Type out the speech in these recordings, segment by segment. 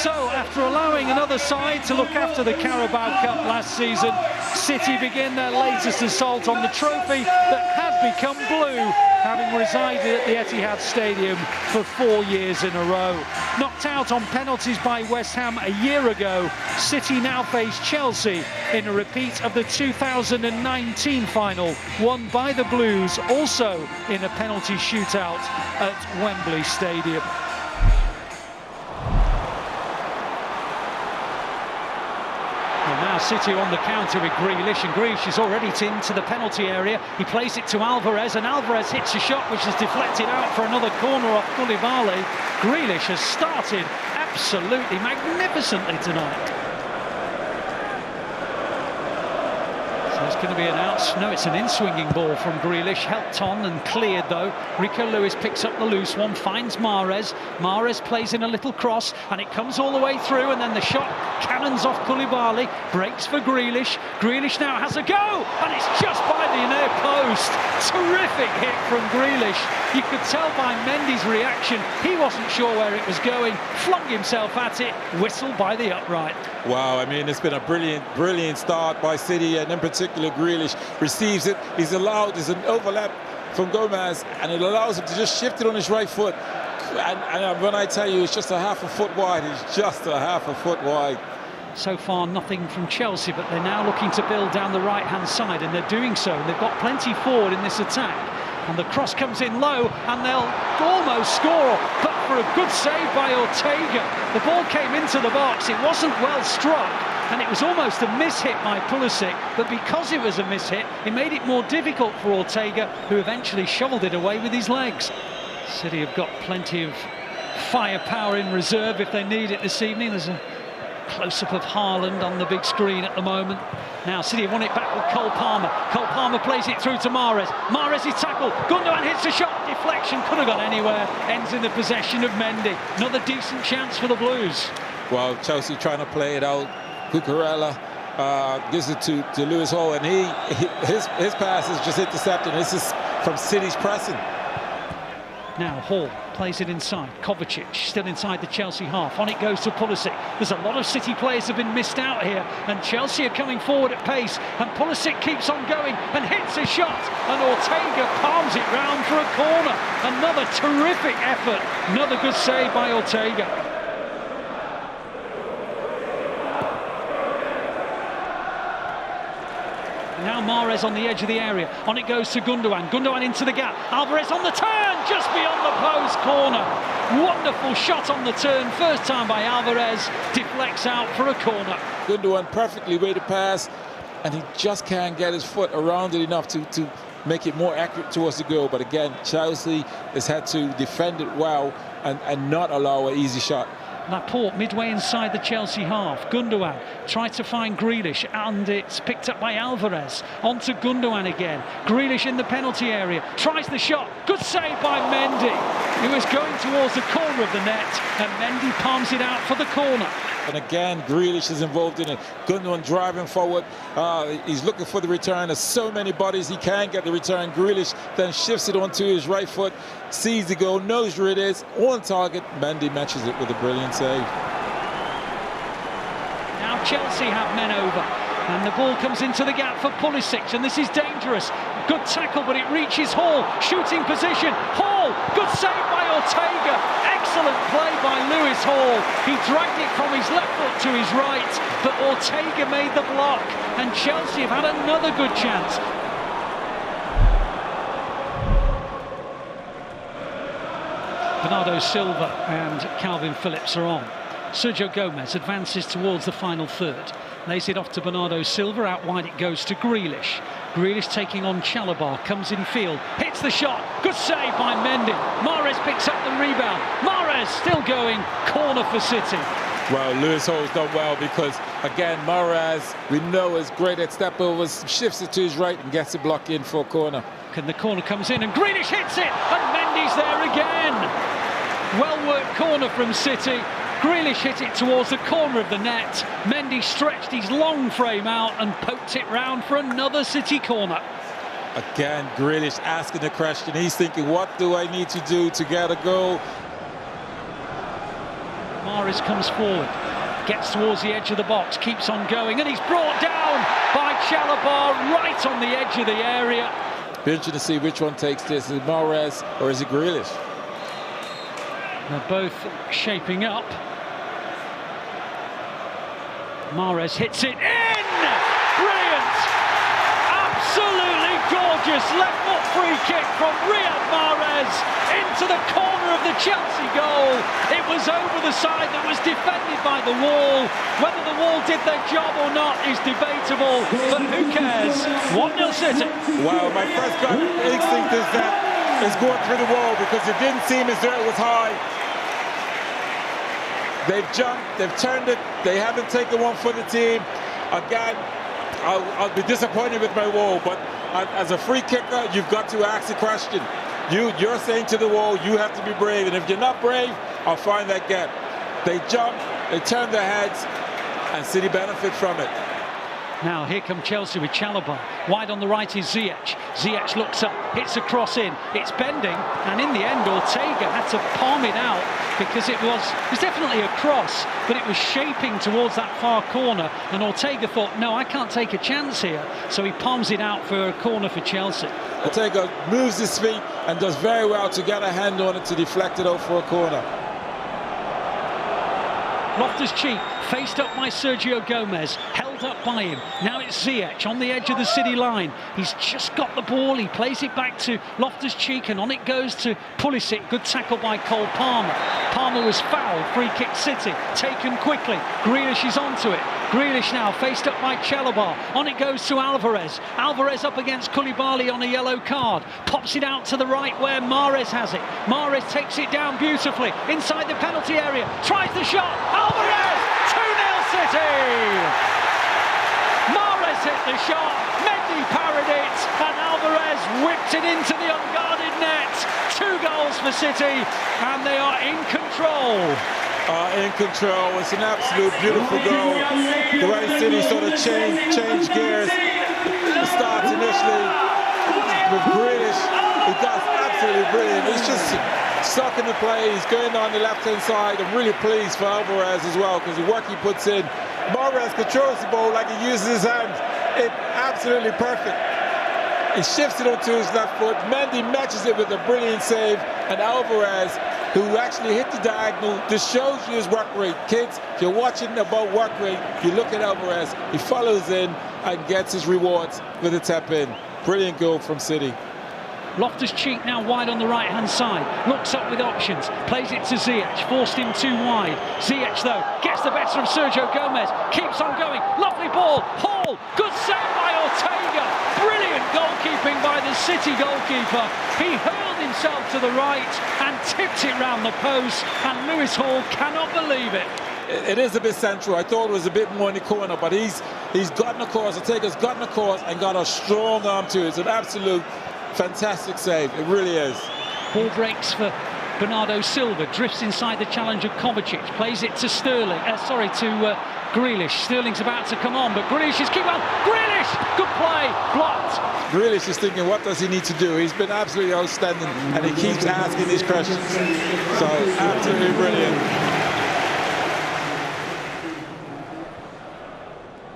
So, after allowing another side to look after the Carabao Cup last season, City begin their latest assault on the trophy that had become blue, having resided at the Etihad Stadium for 4 years in a row. Knocked out on penalties by West Ham a year ago, City now face Chelsea in a repeat of the 2019 final, won by the Blues, also in a penalty shootout at Wembley Stadium. Now City on the counter with Grealish, and Grealish is already into the penalty area. He plays it to Alvarez, and Alvarez hits a shot which is deflected out for another corner off Koulibaly. Grealish has started absolutely magnificently tonight. So it's going to be an out. No, it's an in-swinging ball from Grealish, helped on and cleared though. Rico Lewis picks up the loose one, finds Mahrez. Mahrez plays in a little cross, and it comes all the way through, and then the shot cannons off Koulibaly, breaks for Grealish. Grealish now has a go, and it's just by the near post. Terrific hit from Grealish. You could tell by Mendy's reaction, he wasn't sure where it was going, flung himself at it, whistled by the upright. Wow, I mean, it's been a brilliant start by City, and in particular Grealish receives it. He's an overlap from Gomez, and it allows him to just shift it on his right foot. And when I tell you it's just a half a foot wide, it's just a half a foot wide. So far nothing from Chelsea, but they're now looking to build down the right-hand side, and they're doing so. They've got plenty forward in this attack, and the cross comes in low, and they'll almost score, but for a good save by Ortega. The ball came into the box, it wasn't well struck, and it was almost a miss-hit by Pulisic, but because it was a miss-hit, it made it more difficult for Ortega, who eventually shoveled it away with his legs. City have got plenty of firepower in reserve if they need it this evening. There's a close-up of Haaland on the big screen at the moment. Now City have won it back with Cole Palmer. Cole Palmer plays it through to Mahrez. Mahrez is tackled. Gundogan hits a shot. Deflection, could have gone anywhere. Ends in the possession of Mendy. Another decent chance for the Blues. Well, Chelsea trying to play it out. Cucurella gives it to Lewis Hall, and his pass is just intercepted. This is from City's pressing. Now Hall plays it inside. Kovacic still inside the Chelsea half. On it goes to Pulisic. There's a lot of City players have been missed out here, and Chelsea are coming forward at pace, and Pulisic keeps on going and hits a shot, and Ortega palms it round for a corner. Another terrific effort. Another good save by Ortega. Now Mahrez on the edge of the area. On it goes to Gundogan. Gundogan into the gap. Alvarez on the turn, just beyond the post, corner. Wonderful shot on the turn. First time by Alvarez. Deflects out for a corner. Gundogan perfectly way to pass, and he just can't get his foot around it enough to make it more accurate towards the goal. But again, Chelsea has had to defend it well and not allow an easy shot. Laporte midway inside the Chelsea half. Gundogan tried to find Grealish, and it's picked up by Alvarez. On to Gundogan again. Grealish in the penalty area. Tries the shot. Good save by Mendy. He was going towards the corner of the net, and Mendy palms it out for the corner. And again, Grealish is involved in it. Gundogan driving forward. He's looking for the return. There's so many bodies, he can't get the return. Grealish then shifts it onto his right foot, sees the goal, knows where it is, on target. Mendy matches it with a brilliant save. Now Chelsea have men over, and the ball comes into the gap for Pulisic, and this is dangerous. Good tackle, but it reaches Hall. Shooting position. Hall, good save by Ortega. Excellent play by Lewis Hall. He dragged it from his left foot to his right, but Ortega made the block, and Chelsea have had another good chance. Bernardo Silva and Calvin Phillips are on. Sergio Gomez advances towards the final third. Lays it off to Bernardo Silva. Out wide it goes to Grealish. Grealish taking on Chalobah. Comes in field. Hits the shot. Good save by Mendy. Mahrez picks up the rebound. Mahrez still going. Corner for City. Well, Lewis Hall's done well, because, again, Mahrez, we know, is great at step overs. Shifts it to his right and gets a block in for a corner. And the corner comes in, and Grealish hits it. And Mendy's there again. Well-worked corner from City. Grealish hit it towards the corner of the net. Mendy stretched his long frame out and poked it round for another City corner. Again, Grealish asking the question. He's thinking, what do I need to do to get a goal? Mahrez comes forward, gets towards the edge of the box, keeps on going, and he's brought down by Chalobah right on the edge of the area. Be interesting to see which one takes this. Is it Mahrez or is it Grealish? They're both shaping up. Mahrez hits it in! Brilliant! Absolutely gorgeous left foot free kick from Riyad Mahrez into the corner of the Chelsea goal. It was over the side that was defended by the wall. Whether the wall did their job or not is debatable, but who cares? 1-0 City. Wow, my first gut instinct is that it's going through the wall because it didn't seem as though it was high. They've jumped, they've turned it, they haven't taken one for the team. Again, I'll be disappointed with my wall, but as a free kicker, you've got to ask the question. You're saying to the wall, you have to be brave, and if you're not brave, I'll find that gap. They jump, they turn their heads, and City benefit from it. Now here come Chelsea with Chalobah. Wide on the right is Ziyech. Ziyech looks up, hits a cross in. It's bending, and in the end, Ortega had to palm it out because it was definitely a cross, but it was shaping towards that far corner. And Ortega thought, no, I can't take a chance here. So he palms it out for a corner for Chelsea. Ortega moves his feet and does very well to get a hand on it to deflect it out for a corner. Loftus-Cheek faced up by Sergio Gomez, held up by him. Now it's Ziyech on the edge of the City line. He's just got the ball. He plays it back to Loftus-Cheek, and on it goes to Pulisic. Good tackle by Cole Palmer. Palmer was fouled. Free kick City. Taken quickly. Grealish is onto it. Grealish now faced up by Chalobah. On it goes to Alvarez. Alvarez up against Koulibaly on a yellow card. Pops it out to the right where Mahrez has it. Mahrez takes it down beautifully inside the penalty area. Tries the shot. Alvarez! 2-0 City! Mahrez hit the shot. Mendy parried it. And Alvarez whipped it into the unguarded net. 2 goals for City. And they are in control. In control. It's an absolute beautiful goal. The way City sort of change gears. It starts initially with Grealish. He does absolutely brilliant. He's just sucking the play. He's going on the left-hand side. I'm really pleased for Alvarez as well because the work he puts in. Mahrez controls the ball like he uses his hands. It's absolutely perfect. He shifts it onto his left foot. Mendy matches it with a brilliant save. And Alvarez, who actually hit the diagonal, this shows you his work rate. Kids, if you're watching about work rate, you look at Alvarez, he follows in and gets his rewards with a tap in. Brilliant goal from City. Loftus-Cheek now wide on the right-hand side. Looks up with options. Plays it to Ziyech. Forced him too wide. Ziyech, though, gets the better of Sergio Gomez. Keeps on going. Lovely ball. Hall. Good save by Ortega. Brilliant goalkeeping by the City goalkeeper. He hurled himself to the right and tipped it round the post. And Lewis Hall cannot believe it. It is a bit central. I thought it was a bit more in the corner, but he's gotten across. Ortega's gotten across and got a strong arm to it. It's an absolute fantastic save, it really is. Ball breaks for Bernardo Silva, drifts inside the challenger Kovacic, plays it to Grealish. Sterling's about to come on, but Grealish is keep on. Grealish, good play, blocked. Grealish is thinking, what does he need to do? He's been absolutely outstanding, and he keeps asking these questions. So absolutely brilliant.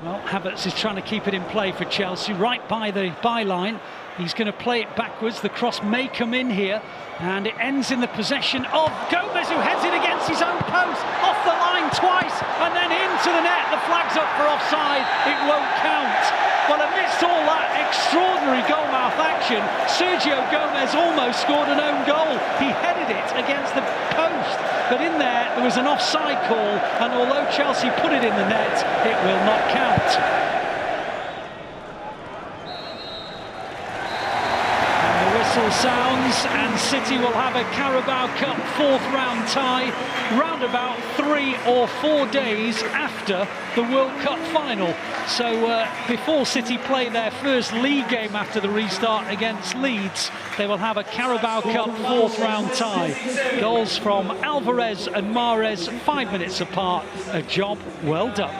Well, Havertz is trying to keep it in play for Chelsea, right by the byline. He's going to play it backwards. The cross may come in here, and it ends in the possession of Gomez, who heads it against his own post, off the line twice, and then into the net. The flag's up for offside. It won't count. Well, amidst all that extraordinary goal-mouth action, Sergio Gomez almost scored an own goal. He headed it against the post, but in there was an offside call, and although Chelsea put it in the net, it will not count. Whistle sounds, and City will have a Carabao Cup 4th round tie round about 3 or 4 days after the World Cup final. So before City play their first league game after the restart against Leeds, they will have a Carabao Cup 4th round tie. Goals from Alvarez and Mahrez 5 minutes apart. A job well done.